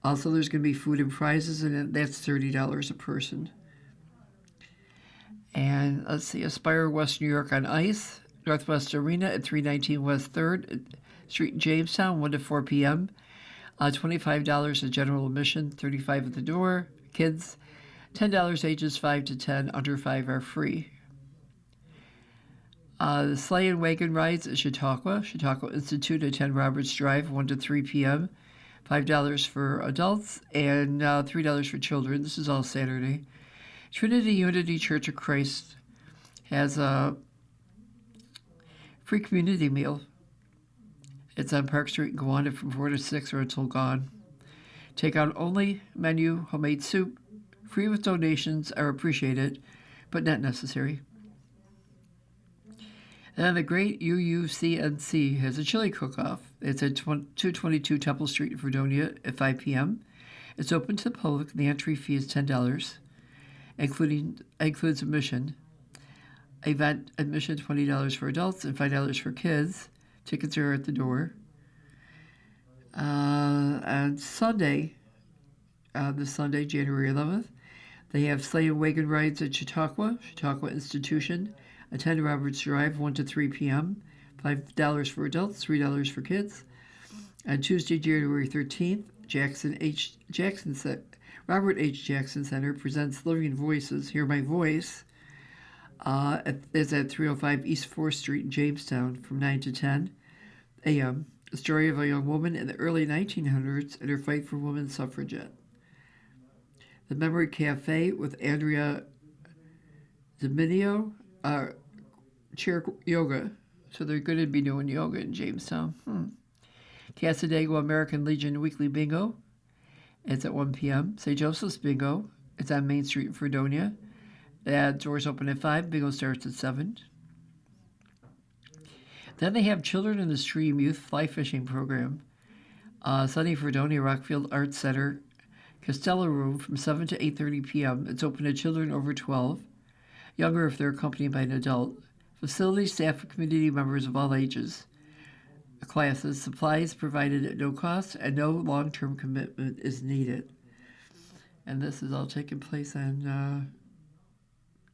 Also, there's going to be food and prizes, and that's $30 a person. And let's see, Aspire West New York on Ice, Northwest Arena at 319 West 3rd Street in Jamestown, 1 to 4 p.m. $25 a general admission, $35 at the door. Kids, $10 ages 5 to 10, under 5 are free. The Sleigh and Wagon Rides at Chautauqua Institute at 10 Roberts Drive, 1 to 3 p.m. $5 for adults and $3 for children. This is all Saturday. Trinity Unity Church of Christ has a free community meal. It's on Park Street in Gowanda from 4 to 6 or until gone. Take out only menu, homemade soup, free with donations are appreciated, but not necessary. And then the Great UUCNC has a chili cook-off. It's at 222 Temple Street in Fredonia at 5 p.m. It's open to the public. The entry fee is $10, includes admission. Event admission $20 for adults and $5 for kids. Tickets are at the door. On Sunday, this Sunday, January 11th, they have sleigh and wagon rides at Chautauqua Institution 10 Roberts Drive, 1 to 3 p.m., $5 for adults, $3 for kids. On Tuesday, January 13th, Robert H. Jackson Center presents Living Voices, Hear My Voice. It's at 305 East 4th Street in Jamestown from 9 to 10 a.m. A story of a young woman in the early 1900s and her fight for women's suffragette. The Memory Cafe with Andrea Dominio, chair yoga. So they're going to be doing yoga in Jamestown. Casadego American Legion Weekly Bingo. It's at 1 p.m. St. Joseph's Bingo. It's on Main Street in Fredonia. The doors open at 5. Bingo starts at 7. Then they have Children in the Stream Youth Fly Fishing Program. Sunny Fredonia Rockfield Arts Center. Costello Room from 7 to 8:30 p.m. It's open to children over 12. Younger if they're accompanied by an adult. Facility staff and community members of all ages. Classes, supplies provided at no cost, and no long-term commitment is needed. And this is all taking place on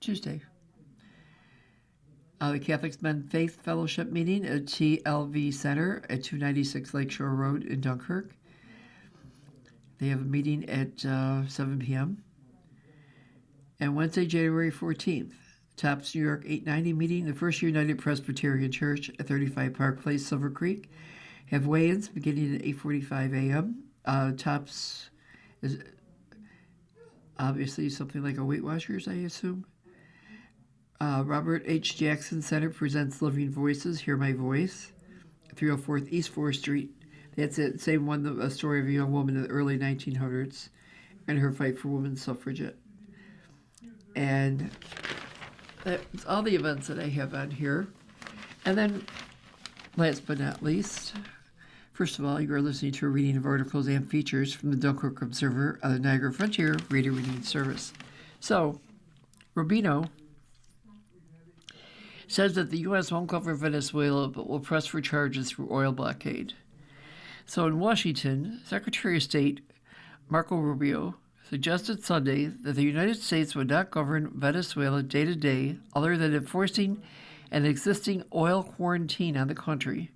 Tuesday. The Catholic Men's Faith Fellowship meeting at TLV Center at 296 Lakeshore Road in Dunkirk. They have a meeting at 7 p.m. And Wednesday, January 14th, Tops New York 890 meeting, the First United Presbyterian Church at 35 Park Place, Silver Creek. Have weigh-ins beginning at 8:45 a.m. Tops is obviously something like a Weight Watchers, I assume. Robert H. Jackson Center presents Living Voices, Hear My Voice, 304 East 4th Street. That's it, same one, a story of a young woman in the early 1900s and her fight for women's suffragette. And that's all the events that I have on here. And then, last but not least, first of all, you're listening to a reading of articles and features from the Dunkirk Observer on the Niagara Frontier Reader Reading Service. So, Rubino says that the U.S. won't cover Venezuela but will press for charges through oil blockade. So in Washington, Secretary of State Marco Rubio suggested Sunday that the United States would not govern Venezuela day to day other than enforcing an existing oil quarantine on the country.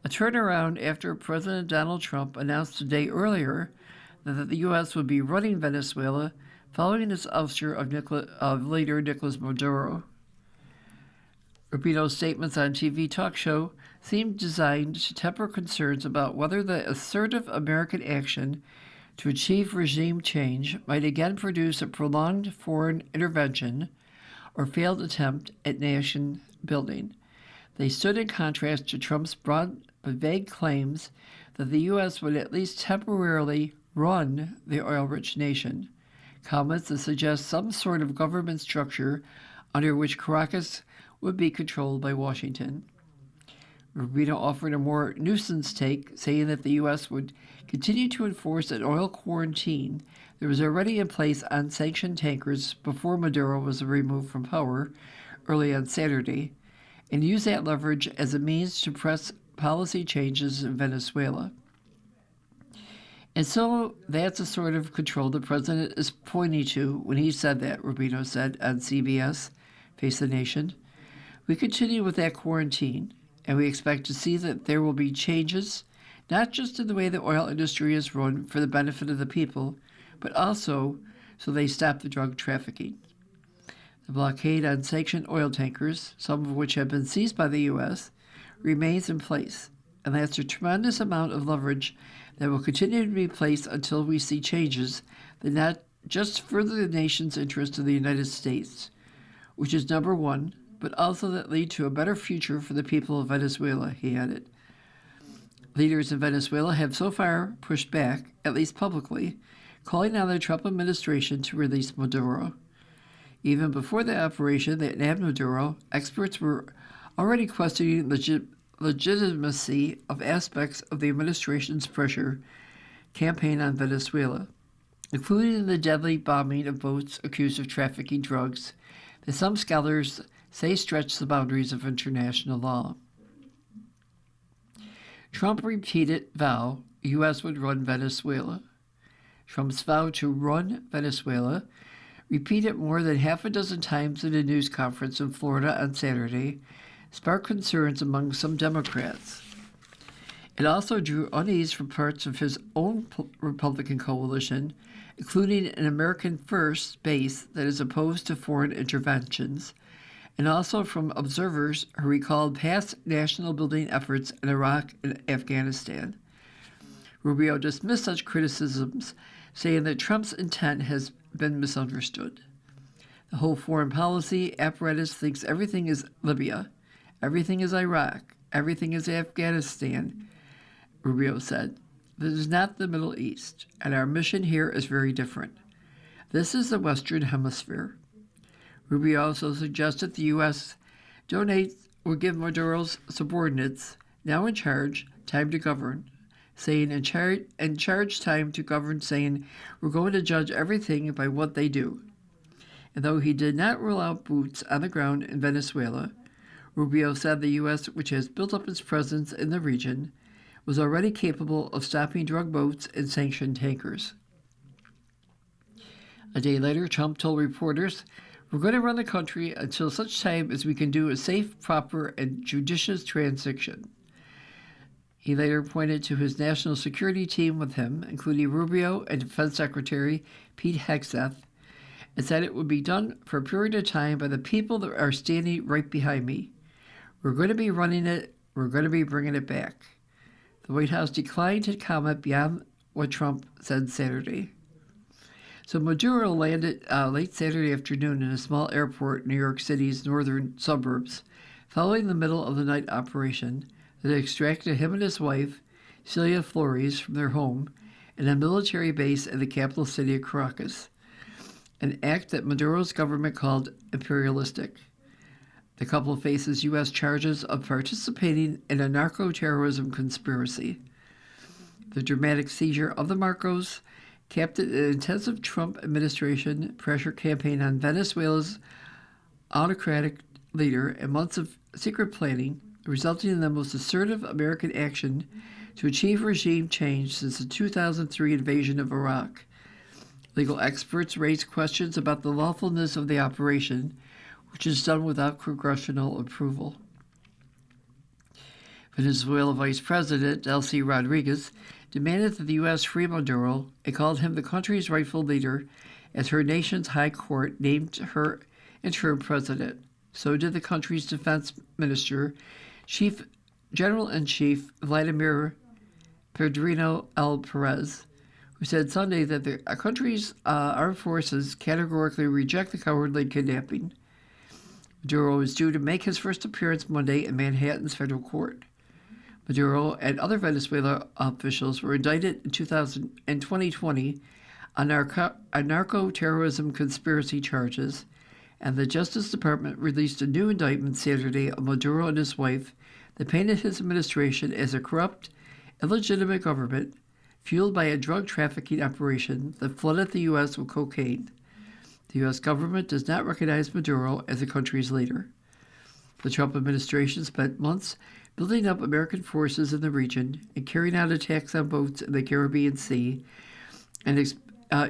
A turnaround after President Donald Trump announced a day earlier that the U.S. would be running Venezuela following its ouster of leader Nicolas Maduro. Rubino's statements on TV talk show seemed designed to temper concerns about whether the assertive American action to achieve regime change might again produce a prolonged foreign intervention or failed attempt at nation building. They stood in contrast to Trump's broad but vague claims that the U.S. would at least temporarily run the oil-rich nation, comments that suggest some sort of government structure under which Caracas would be controlled by Washington. Rubino offered a more nuisance take, saying that the U.S. would continue to enforce an oil quarantine that was already in place on sanctioned tankers before Maduro was removed from power early on Saturday, and use that leverage as a means to press policy changes in Venezuela. And so that's the sort of control the president is pointing to when he said that, Rubino said on CBS, Face the Nation. We continue with that quarantine, and we expect to see that there will be changes, not just in the way the oil industry is run for the benefit of the people, but also so they stop the drug trafficking. The blockade on sanctioned oil tankers, some of which have been seized by the U.S., remains in place, and that's a tremendous amount of leverage that will continue to be placed until we see changes that not just further the nation's interest in the United States, which is number one, but also that lead to a better future for the people of Venezuela, he added. Leaders in Venezuela have so far pushed back, at least publicly, calling on the Trump administration to release Maduro. Even before the operation that nabbed Maduro, experts were already questioning legitimacy of aspects of the administration's pressure campaign on Venezuela, including the deadly bombing of boats accused of trafficking drugs that some scholars say stretch the boundaries of international law. Trump repeated vow the U.S. would run Venezuela. Trump's vow to run Venezuela repeated more than half a dozen times in a news conference in Florida on Saturday, sparked concerns among some Democrats. It also drew unease from parts of his own Republican coalition, including an American First base that is opposed to foreign interventions, and also from observers who recalled past national building efforts in Iraq and Afghanistan. Rubio dismissed such criticisms, saying that Trump's intent has been misunderstood. The whole foreign policy apparatus thinks everything is Libya, everything is Iraq, everything is Afghanistan, Rubio said. This is not the Middle East, and our mission here is very different. This is the Western Hemisphere. Rubio also suggested the U.S. donate or give Maduro's subordinates, now in charge, time to govern, saying in charge time to govern, saying we're going to judge everything by what they do. And though he did not rule out boots on the ground in Venezuela, Rubio said the U.S., which has built up its presence in the region, was already capable of stopping drug boats and sanctioned tankers. A day later, Trump told reporters, we're going to run the country until such time as we can do a safe, proper, and judicious transition. He later pointed to his national security team with him, including Rubio and Defense Secretary Pete Hegseth, and said it would be done for a period of time by the people that are standing right behind me. We're going to be running it. We're going to be bringing it back. The White House declined to comment beyond what Trump said Saturday. So Maduro landed late Saturday afternoon in a small airport in New York City's northern suburbs, following the middle-of-the-night operation that extracted him and his wife, Celia Flores, from their home in a military base in the capital city of Caracas, an act that Maduro's government called imperialistic. The couple faces U.S. charges of participating in a narco-terrorism conspiracy. The dramatic seizure of the Marcos capped an intensive Trump administration pressure campaign on Venezuela's autocratic leader and months of secret planning, resulting in the most assertive American action to achieve regime change since the 2003 invasion of Iraq. Legal experts raised questions about the lawfulness of the operation, which is done without congressional approval. Venezuela Vice President Delcy Rodriguez demanded that the U.S. free Maduro and called him the country's rightful leader as her nation's high court named her interim president. So did the country's defense minister, General-in-Chief Vladimir Pedrino L. Perez, who said Sunday that the country's armed forces categorically reject the cowardly kidnapping. Maduro is due to make his first appearance Monday in Manhattan's federal court. Maduro and other Venezuela officials were indicted in 2020 on narco-terrorism conspiracy charges, and the Justice Department released a new indictment Saturday of Maduro and his wife that painted his administration as a corrupt, illegitimate government fueled by a drug trafficking operation that flooded the U.S. with cocaine. The U.S. government does not recognize Maduro as the country's leader. The Trump administration spent months building up American forces in the region and carrying out attacks on boats in the Caribbean Sea and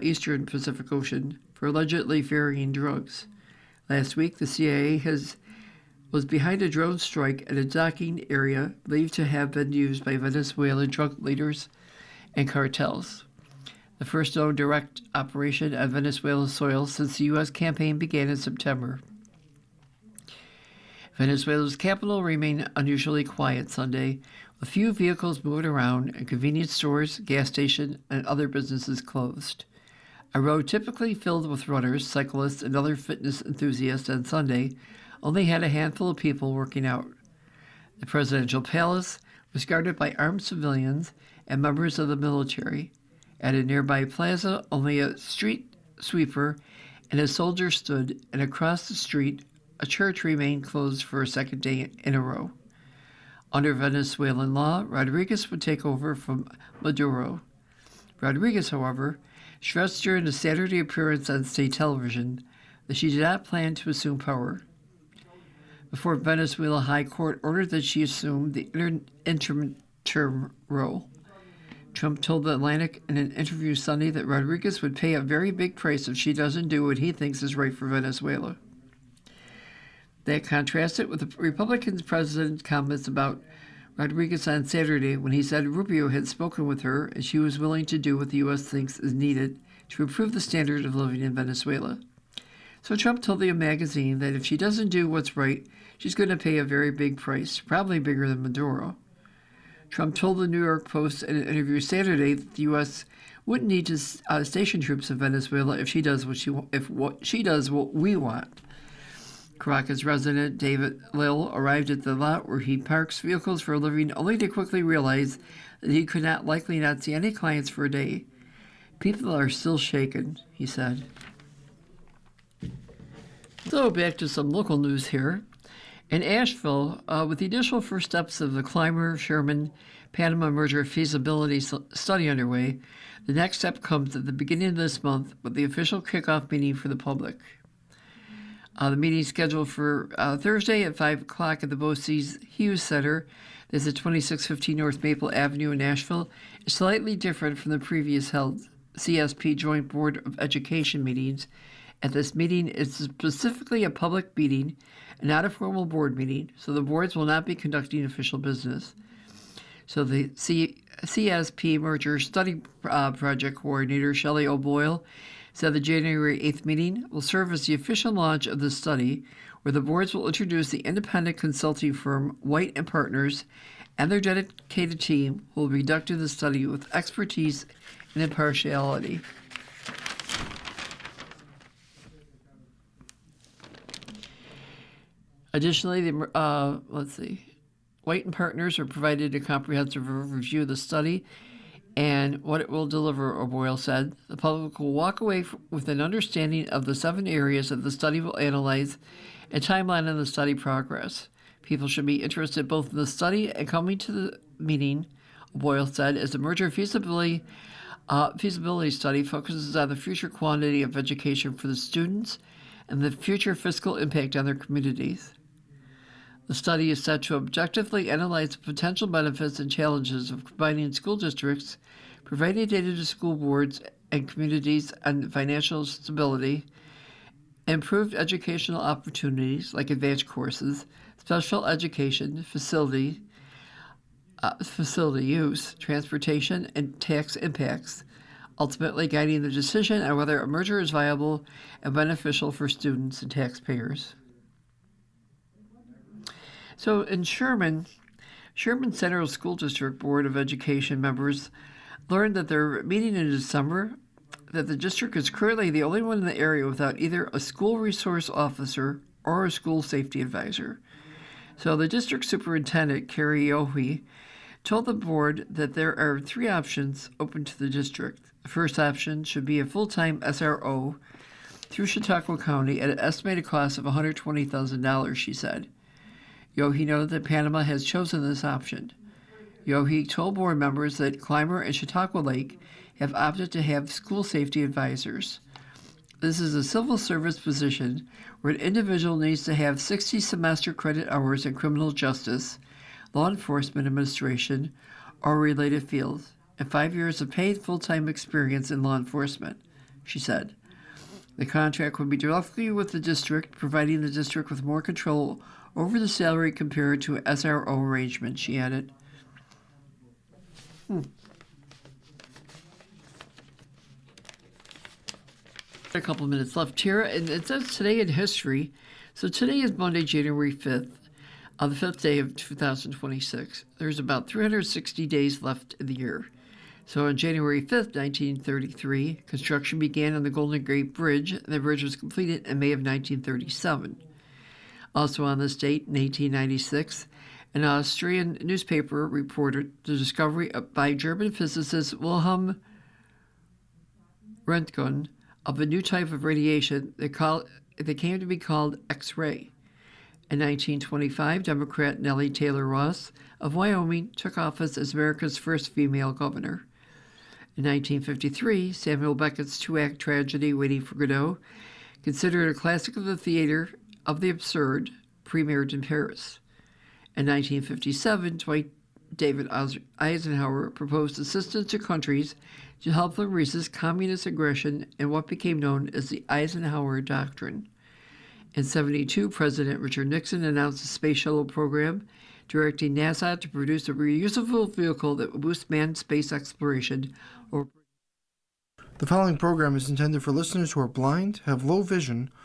eastern Pacific Ocean for allegedly ferrying drugs. Last week, the CIA was behind a drone strike at a docking area believed to have been used by Venezuelan drug leaders and cartels. The first known direct operation on Venezuela's soil since the U.S. campaign began in September. Venezuela's capital remained unusually quiet Sunday, with few vehicles moving around and convenience stores, gas stations, and other businesses closed. A road typically filled with runners, cyclists, and other fitness enthusiasts on Sunday only had a handful of people working out. The presidential palace was guarded by armed civilians and members of the military. At a nearby plaza, only a street sweeper and a soldier stood, and across the street, a church remained closed for a second day in a row. Under Venezuelan law, Rodriguez would take over from Maduro. Rodriguez, however, stressed during a Saturday appearance on state television that she did not plan to assume power. Before Venezuela High Court ordered that she assume the interim role. Trump told The Atlantic in an interview Sunday that Rodriguez would pay a very big price if she doesn't do what he thinks is right for Venezuela. That contrasted with the Republican president's comments about Rodriguez on Saturday when he said Rubio had spoken with her and she was willing to do what the U.S. thinks is needed to improve the standard of living in Venezuela. So Trump told the magazine that if she doesn't do what's right, she's going to pay a very big price, probably bigger than Maduro. Trump told the New York Post in an interview Saturday that the U.S. wouldn't need to station troops in Venezuela if she does what we want. Caracas resident David Lill arrived at the lot where he parks vehicles for a living only to quickly realize that he could likely not see any clients for a day. People are still shaken, he said. So back to some local news here. In Asheville, with the initial first steps of the Clymer-Sherman-Panama merger feasibility study underway, the next step comes at the beginning of this month with the official kickoff meeting for the public. The meeting is scheduled for Thursday at 5 o'clock at the Bosse's Hughes Center. This is 2615 North Maple Avenue in Asheville. It's slightly different from the previous held CSP Joint Board of Education meetings. At this meeting, it's specifically a public meeting and not a formal board meeting, so the boards will not be conducting official business. So the CSP Merger Study Project Coordinator, Shelley O'Boyle, said the January 8th meeting will serve as the official launch of the study, where the boards will introduce the independent consulting firm White & Partners and their dedicated team who will be conducting the study with expertise and impartiality. Additionally, White & Partners are provided a comprehensive overview of the study and what it will deliver, O'Boyle said. The public will walk away with an understanding of the 7 areas that the study will analyze and timeline on the study progress. People should be interested both in the study and coming to the meeting, O'Boyle said, as the merger feasibility study focuses on the future quantity of education for the students and the future fiscal impact on their communities. The study is set to objectively analyze the potential benefits and challenges of combining school districts, providing data to school boards and communities on financial stability, improved educational opportunities like advanced courses, special education, facility use, transportation, and tax impacts, ultimately guiding the decision on whether a merger is viable and beneficial for students and taxpayers. So in Sherman Central School District Board of Education members learned that they're meeting in December that the district is currently the only one in the area without either a school resource officer or a school safety advisor. So the district superintendent, Carrie Yohe, told the board that there are 3 options open to the district. The first option should be a full-time SRO through Chautauqua County at an estimated cost of $120,000, she said. Yohe noted that Panama has chosen this option. Yohe told board members that Clymer and Chautauqua Lake have opted to have school safety advisors. This is a civil service position where an individual needs to have 60 semester credit hours in criminal justice, law enforcement administration, or related fields, and 5 years of paid full-time experience in law enforcement, she said. The contract would be directly with the district, providing the district with more control over the salary compared to an SRO arrangement, she added. A couple minutes left here, and it says today in history. So today is Monday, January 5th, the 5th day of 2026. There's about 360 days left in the year. So on January 5th, 1933, construction began on the Golden Gate Bridge, and the bridge was completed in May of 1937. Also on this date, in 1896, an Austrian newspaper reported the discovery by German physicist Wilhelm Röntgen of a new type of radiation that came to be called X-ray. In 1925, Democrat Nellie Taylor Ross of Wyoming took office as America's first female governor. In 1953, Samuel Beckett's 2-act tragedy Waiting for Godot, considered a classic of the theater of the absurd, premiered in Paris. In 1957, Dwight David Eisenhower proposed assistance to countries to help them resist communist aggression in what became known as the Eisenhower Doctrine. In 1972, President Richard Nixon announced the Space Shuttle program, directing NASA to produce a reusable vehicle that would boost manned space exploration. The following program is intended for listeners who are blind, have low vision,